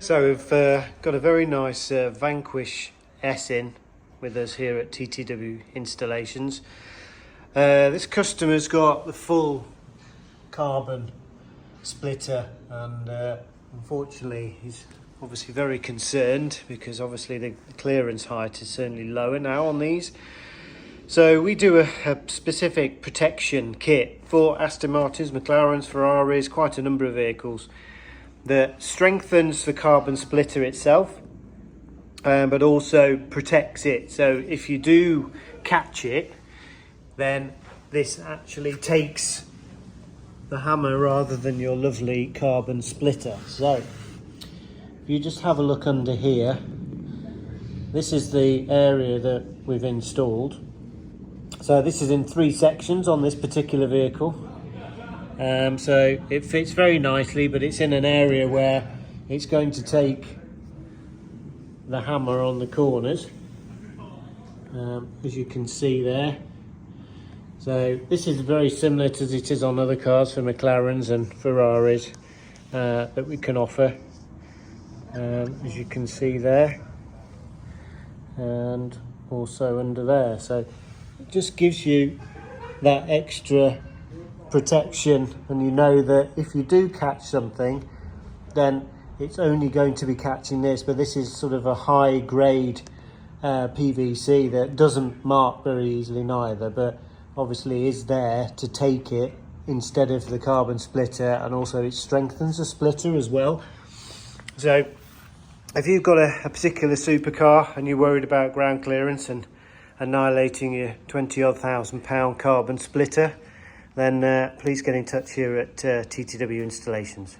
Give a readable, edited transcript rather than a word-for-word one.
So we've got a very nice Vanquish S in with us here at TTW Installations. This customer's got the full carbon splitter, and unfortunately he's obviously very concerned because obviously the clearance height is certainly lower now on these. So we do a specific protection kit for Aston Martins, McLarens, Ferraris, quite a number of vehicles, that strengthens the carbon splitter itself, but also protects it. So if you do catch it, then this actually takes the hammer rather than your lovely carbon splitter. So if you just have a look under here, this is the area that we've installed. So this is in 3 sections on this particular vehicle. So it fits very nicely, but it's in an area where it's going to take the hammer on the corners, as you can see there. So this is very similar to as it is on other cars for McLarens and Ferraris that we can offer, as you can see there, and also under there. So it just gives you that extra protection, and you know that if you do catch something, then it's only going to be catching this. But this is sort of a high grade PVC that doesn't mark very easily neither, but obviously is there to take it instead of the carbon splitter, and also it strengthens the splitter as well. So if you've got a particular supercar and you're worried about ground clearance and annihilating your 20-odd thousand pound carbon splitter, then please get in touch here at TTW Installations.